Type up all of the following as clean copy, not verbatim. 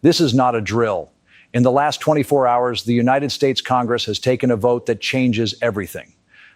This is not a drill. In the last 24 hours, the United States Congress has taken a vote that changes everything.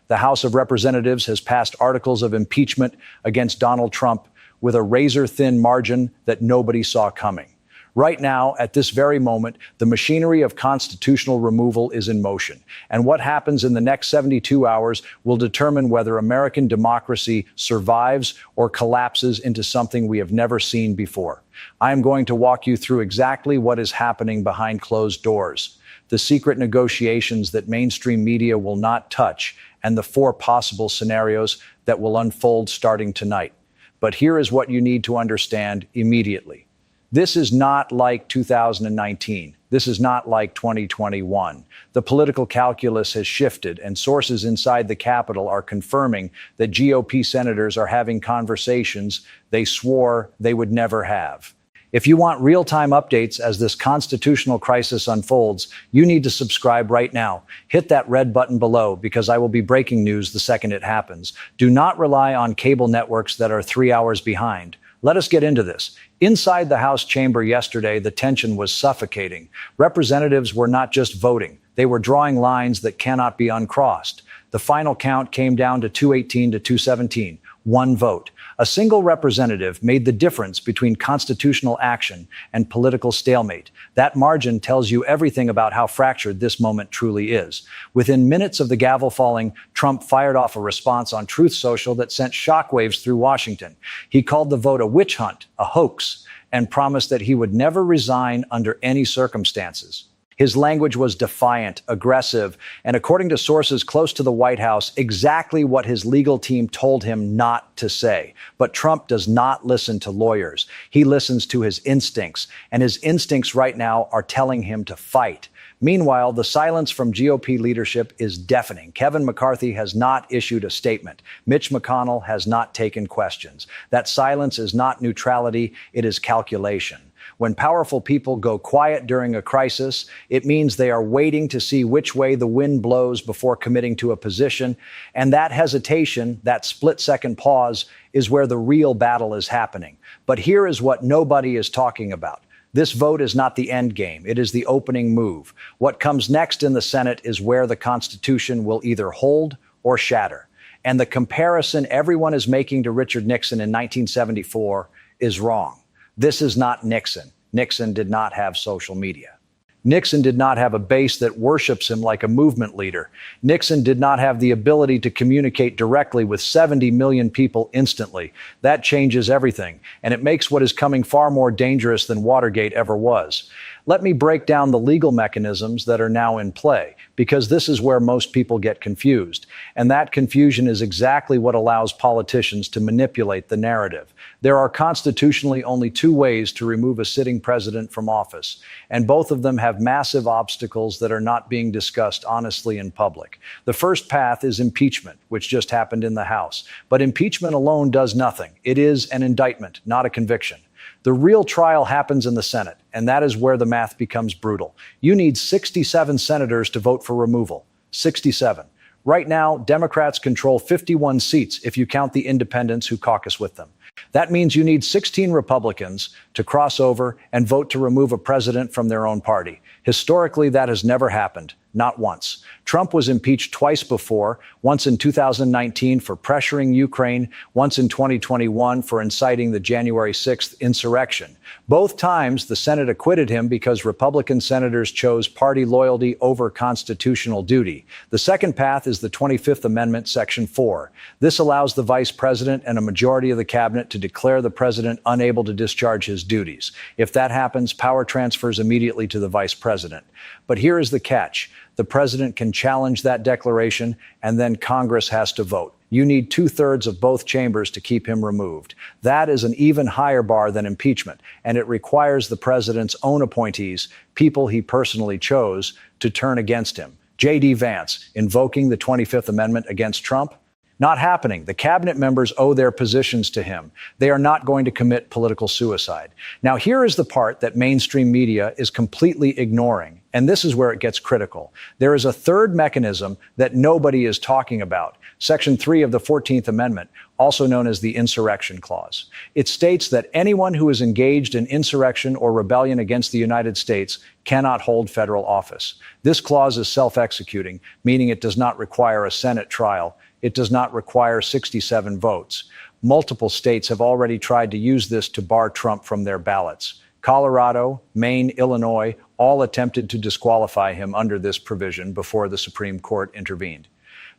The House of Representatives has passed articles of impeachment against Donald Trump with a razor-thin margin that nobody saw coming. Right now, at this very moment, the machinery of constitutional removal is in motion. And what happens in the next 72 hours will determine whether American democracy survives or collapses into something we have never seen before. I am going to walk you through exactly what is happening behind closed doors, the secret negotiations that mainstream media will not touch, and the 4 possible scenarios that will unfold starting tonight. But here is what you need to understand immediately. This is not like 2019. This is not like 2021. The political calculus has shifted, and sources inside the Capitol are confirming that GOP senators are having conversations they swore they would never have. If you want real-time updates as this constitutional crisis unfolds, you need to subscribe right now. Hit that red button below because I will be breaking news the second it happens. Do not rely on cable networks that are 3 hours behind. Let us get into this. Inside the House chamber yesterday, the tension was suffocating. Representatives were not just voting. They were drawing lines that cannot be uncrossed. The final count came down to 218 to 217, 1 vote. A single representative made the difference between constitutional action and political stalemate. That margin tells you everything about how fractured this moment truly is. Within minutes of the gavel falling, Trump fired off a response on Truth Social that sent shockwaves through Washington. He called the vote a witch hunt, a hoax, and promised that he would never resign under any circumstances. His language was defiant, aggressive, and according to sources close to the White House, exactly what his legal team told him not to say. But Trump does not listen to lawyers. He listens to his instincts, and his instincts right now are telling him to fight. Meanwhile, the silence from GOP leadership is deafening. Kevin McCarthy has not issued a statement. Mitch McConnell has not taken questions. That silence is not neutrality, it is calculation. When powerful people go quiet during a crisis, it means they are waiting to see which way the wind blows before committing to a position. And that hesitation, that split-second pause, is where the real battle is happening. But here is what nobody is talking about. This vote is not the end game. It is the opening move. What comes next in the Senate is where the Constitution will either hold or shatter. And the comparison everyone is making to Richard Nixon in 1974 is wrong. This is not Nixon. Nixon did not have social media. Nixon did not have a base that worships him like a movement leader. Nixon did not have the ability to communicate directly with 70 million people instantly. That changes everything, and it makes what is coming far more dangerous than Watergate ever was. Let me break down the legal mechanisms that are now in play, because this is where most people get confused. And that confusion is exactly what allows politicians to manipulate the narrative. There are constitutionally only 2 ways to remove a sitting president from office, and both of them have massive obstacles that are not being discussed honestly in public. The first path is impeachment, which just happened in the House. But impeachment alone does nothing. It is an indictment, not a conviction. The real trial happens in the Senate, and that is where the math becomes brutal. You need 67 senators to vote for removal. 67. Right now, Democrats control 51 seats if you count the independents who caucus with them. That means you need 16 Republicans to cross over and vote to remove a president from their own party. Historically, that has never happened. Not once. Trump was impeached twice before, once in 2019 for pressuring Ukraine, once in 2021 for inciting the January 6th insurrection. Both times, the Senate acquitted him because Republican senators chose party loyalty over constitutional duty. The second path is the 25th Amendment, Section 4. This allows the vice president and a majority of the cabinet to declare the president unable to discharge his duties. If that happens, power transfers immediately to the vice president. But here is the catch. The president can challenge that declaration, and then Congress has to vote. You need 2/3 of both chambers to keep him removed. That is an even higher bar than impeachment, and it requires the president's own appointees, people he personally chose, to turn against him. J.D. Vance, invoking the 25th Amendment against Trump? Not happening. The cabinet members owe their positions to him. They are not going to commit political suicide. Now, here is the part that mainstream media is completely ignoring, and this is where it gets critical. There is a third mechanism that nobody is talking about. Section 3 of the 14th Amendment also known as the Insurrection Clause. It states that anyone who is engaged in insurrection or rebellion against the United States cannot hold federal office. This clause is self-executing, meaning it does not require a Senate trial. It does not require 67 votes. Multiple states have already tried to use this to bar Trump from their ballots. Colorado, Maine, Illinois all attempted to disqualify him under this provision before the Supreme Court intervened.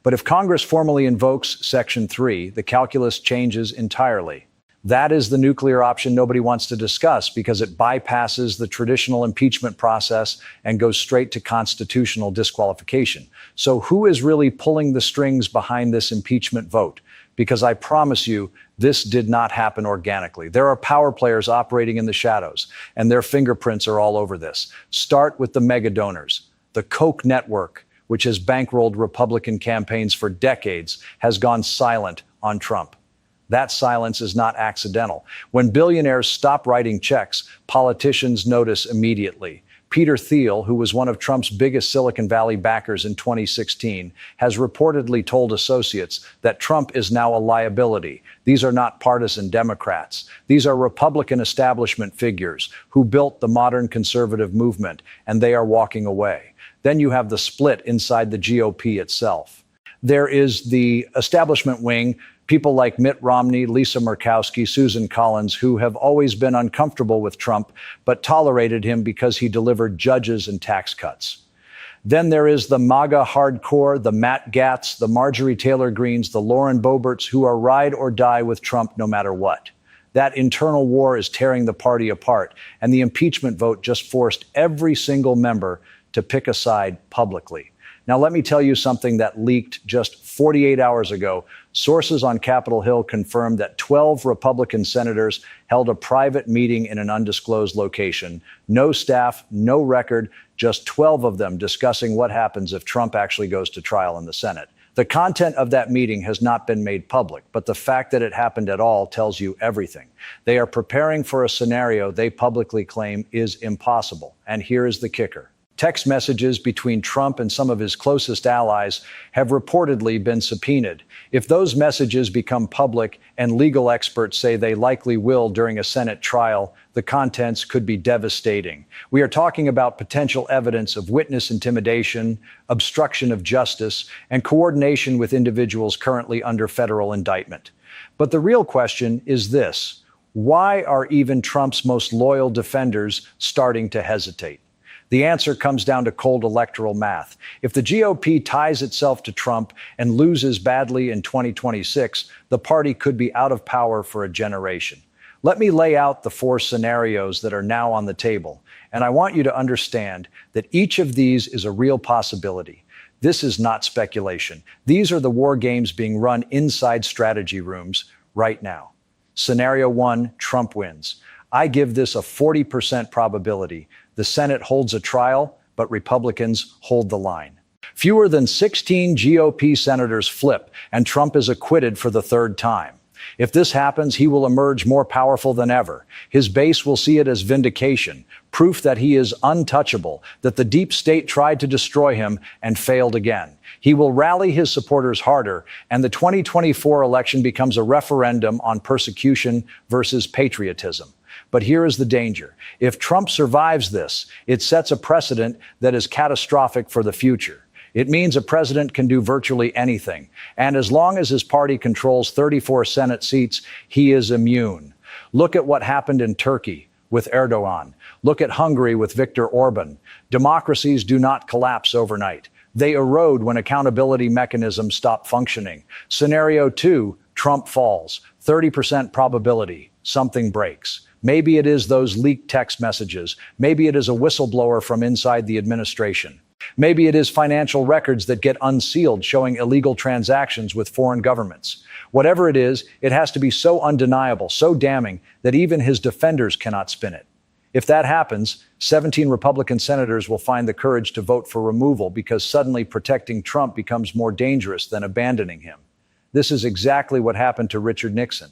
But if Congress formally invokes Section 3, the calculus changes entirely. That is the nuclear option nobody wants to discuss because it bypasses the traditional impeachment process and goes straight to constitutional disqualification. So who is really pulling the strings behind this impeachment vote? Because I promise you, this did not happen organically. There are power players operating in the shadows, and their fingerprints are all over this. Start with the mega donors. The Koch network, which has bankrolled Republican campaigns for decades, has gone silent on Trump. That silence is not accidental. When billionaires stop writing checks, politicians notice immediately. Peter Thiel, who was one of Trump's biggest Silicon Valley backers in 2016, has reportedly told associates that Trump is now a liability. These are not partisan Democrats. These are Republican establishment figures who built the modern conservative movement, and they are walking away. Then you have the split inside the GOP itself. There is the establishment wing, people like Mitt Romney, Lisa Murkowski, Susan Collins, who have always been uncomfortable with Trump, but tolerated him because he delivered judges and tax cuts. Then there is the MAGA hardcore, the Matt Gaetz, the Marjorie Taylor Greenes, the Lauren Boeberts, who are ride or die with Trump no matter what. That internal war is tearing the party apart, and the impeachment vote just forced every single member to pick a side publicly. Now, let me tell you something that leaked just 48 hours ago. Sources on Capitol Hill confirmed that 12 Republican senators held a private meeting in an undisclosed location. No staff, no record, just 12 of them discussing what happens if Trump actually goes to trial in the Senate. The content of that meeting has not been made public, but the fact that it happened at all tells you everything. They are preparing for a scenario they publicly claim is impossible. And here is the kicker. Text messages between Trump and some of his closest allies have reportedly been subpoenaed. If those messages become public, and legal experts say they likely will during a Senate trial, the contents could be devastating. We are talking about potential evidence of witness intimidation, obstruction of justice, and coordination with individuals currently under federal indictment. But the real question is this: why are even Trump's most loyal defenders starting to hesitate? The answer comes down to cold electoral math. If the GOP ties itself to Trump and loses badly in 2026, the party could be out of power for a generation. Let me lay out the 4 scenarios that are now on the table, and I want you to understand that each of these is a real possibility. This is not speculation. These are the war games being run inside strategy rooms right now. Scenario 1, Trump wins. I give this a 40% probability. The Senate holds a trial, but Republicans hold the line. Fewer than 16 GOP senators flip, and Trump is acquitted for the 3rd time. If this happens, he will emerge more powerful than ever. His base will see it as vindication, proof that he is untouchable, that the deep state tried to destroy him and failed again. He will rally his supporters harder, and the 2024 election becomes a referendum on persecution versus patriotism. But here is the danger. If Trump survives this, it sets a precedent that is catastrophic for the future. It means a president can do virtually anything. And as long as his party controls 34 Senate seats, he is immune. Look at what happened in Turkey with Erdogan. Look at Hungary with Viktor Orban. Democracies do not collapse overnight. They erode when accountability mechanisms stop functioning. Scenario 2, Trump falls. 30% probability. Something breaks. Maybe it is those leaked text messages. Maybe it is a whistleblower from inside the administration. Maybe it is financial records that get unsealed showing illegal transactions with foreign governments. Whatever it is, it has to be so undeniable, so damning, that even his defenders cannot spin it. If that happens, 17 Republican senators will find the courage to vote for removal because suddenly protecting Trump becomes more dangerous than abandoning him. This is exactly what happened to Richard Nixon.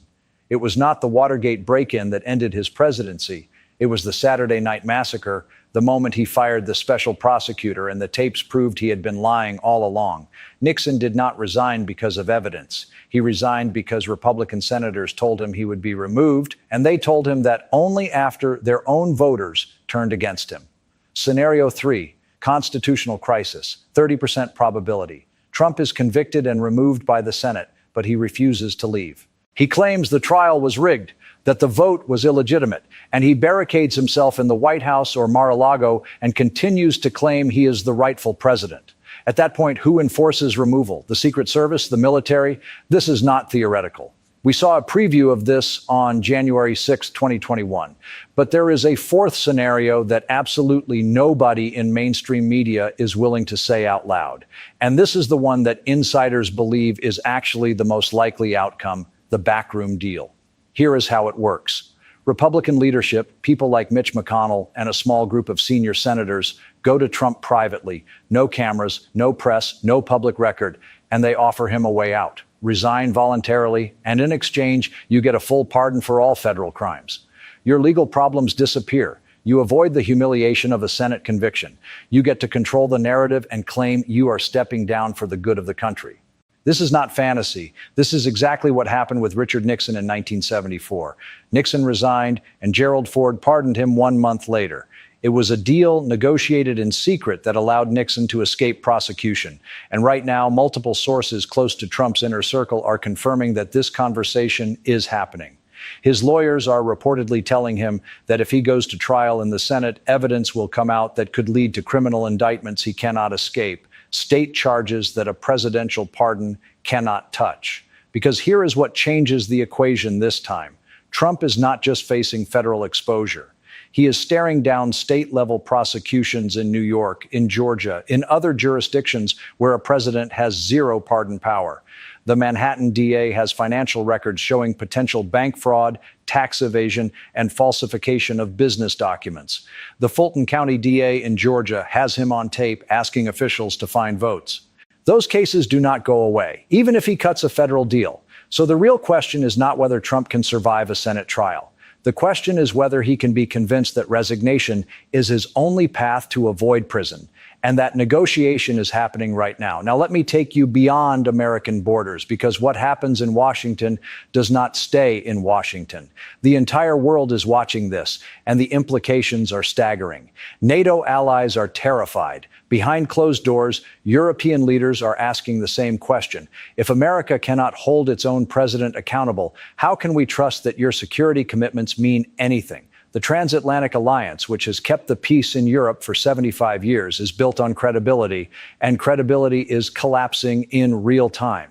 It was not the Watergate break-in that ended his presidency. It was the Saturday Night Massacre, the moment he fired the special prosecutor, and the tapes proved he had been lying all along. Nixon did not resign because of evidence. He resigned because Republican senators told him he would be removed, and they told him that only after their own voters turned against him. Scenario 3, constitutional crisis, 30% probability. Trump is convicted and removed by the Senate, but he refuses to leave. He claims the trial was rigged, that the vote was illegitimate, and he barricades himself in the White House or Mar-a-Lago and continues to claim he is the rightful president. At that point, who enforces removal? The Secret Service, the military? This is not theoretical. We saw a preview of this on January 6, 2021. But there is a fourth scenario that absolutely nobody in mainstream media is willing to say out loud. And this is the one that insiders believe is actually the most likely outcome, the backroom deal. Here is how it works. Republican leadership, people like Mitch McConnell and a small group of senior senators, go to Trump privately, no cameras, no press, no public record, and they offer him a way out. Resign voluntarily, and in exchange, you get a full pardon for all federal crimes. Your legal problems disappear. You avoid the humiliation of a Senate conviction. You get to control the narrative and claim you are stepping down for the good of the country. This is not fantasy. This is exactly what happened with Richard Nixon in 1974. Nixon resigned, and Gerald Ford pardoned him 1 month later. It was a deal negotiated in secret that allowed Nixon to escape prosecution. And right now, multiple sources close to Trump's inner circle are confirming that this conversation is happening. His lawyers are reportedly telling him that if he goes to trial in the Senate, evidence will come out that could lead to criminal indictments he cannot escape, state charges that a presidential pardon cannot touch. Because here is what changes the equation this time. Trump is not just facing federal exposure. He is staring down state-level prosecutions in New York, in Georgia, in other jurisdictions where a president has zero pardon power. The Manhattan DA has financial records showing potential bank fraud, tax evasion, and falsification of business documents. The Fulton County DA in Georgia has him on tape asking officials to find votes. Those cases do not go away, even if he cuts a federal deal. So the real question is not whether Trump can survive a Senate trial. The question is whether he can be convinced that resignation is his only path to avoid prison. And that negotiation is happening right now. Now, let me take you beyond American borders, because what happens in Washington does not stay in Washington. The entire world is watching this, and the implications are staggering. NATO allies are terrified. Behind closed doors, European leaders are asking the same question. If America cannot hold its own president accountable, how can we trust that your security commitments mean anything? The transatlantic alliance, which has kept the peace in Europe for 75 years, is built on credibility, and credibility is collapsing in real time.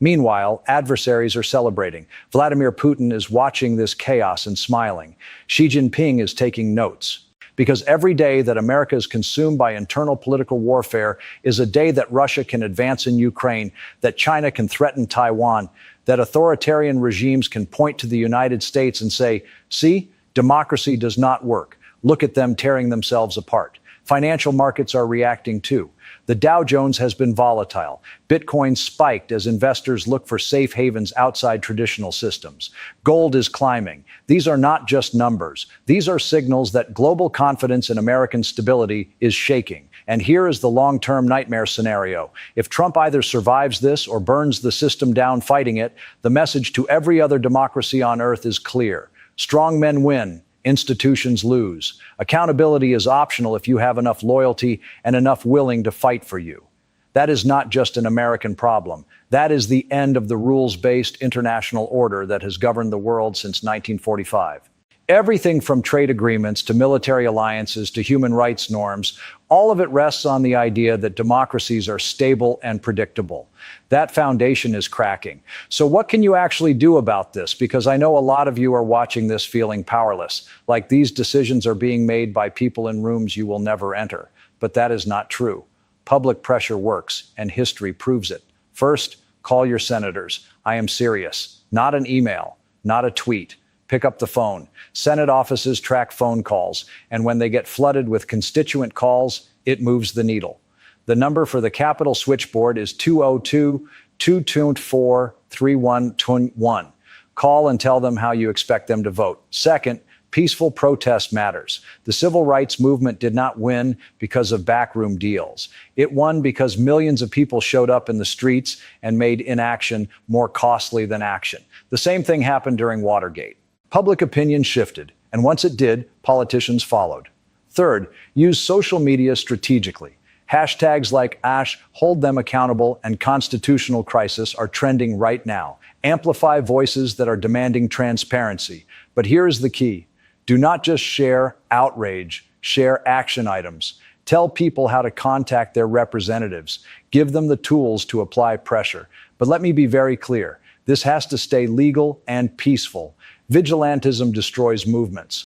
Meanwhile, adversaries are celebrating. Vladimir Putin is watching this chaos and smiling. Xi Jinping is taking notes. Because every day that America is consumed by internal political warfare is a day that Russia can advance in Ukraine, that China can threaten Taiwan, that authoritarian regimes can point to the United States and say, see, democracy does not work. Look at them tearing themselves apart. Financial markets are reacting too. The Dow Jones has been volatile. Bitcoin spiked as investors look for safe havens outside traditional systems. Gold is climbing. These are not just numbers. These are signals that global confidence in American stability is shaking. And here is the long-term nightmare scenario. If Trump either survives this or burns the system down fighting it, the message to every other democracy on earth is clear. Strong men win, institutions lose. Accountability is optional if you have enough loyalty and enough willing to fight for you. That is not just an American problem. That is the end of the rules-based international order that has governed the world since 1945. Everything from trade agreements to military alliances to human rights norms, all of it rests on the idea that democracies are stable and predictable. That foundation is cracking. So what can you actually do about this? Because I know a lot of you are watching this feeling powerless, like these decisions are being made by people in rooms you will never enter. But that is not true. Public pressure works, and history proves it. First, call your senators. I am serious. Not an email, not a tweet. Pick up the phone. Senate offices track phone calls, and when they get flooded with constituent calls, it moves the needle. The number for the Capitol switchboard is 202-224-3121. Call and tell them how you expect them to vote. Second, Peaceful protest matters. The civil rights movement did not win because of backroom deals. It won because millions of people showed up in the streets and made inaction more costly than action. The same thing happened during Watergate. Public opinion shifted, and once it did, politicians followed. Third, use social media strategically. Hashtags like Ash, hold them accountable, and constitutional crisis are trending right now. Amplify voices that are demanding transparency. But here is the key. Do not just share outrage, share action items. Tell people how to contact their representatives. Give them the tools to apply pressure. But let me be very clear. This has to stay legal and peaceful. Vigilantism destroys movements.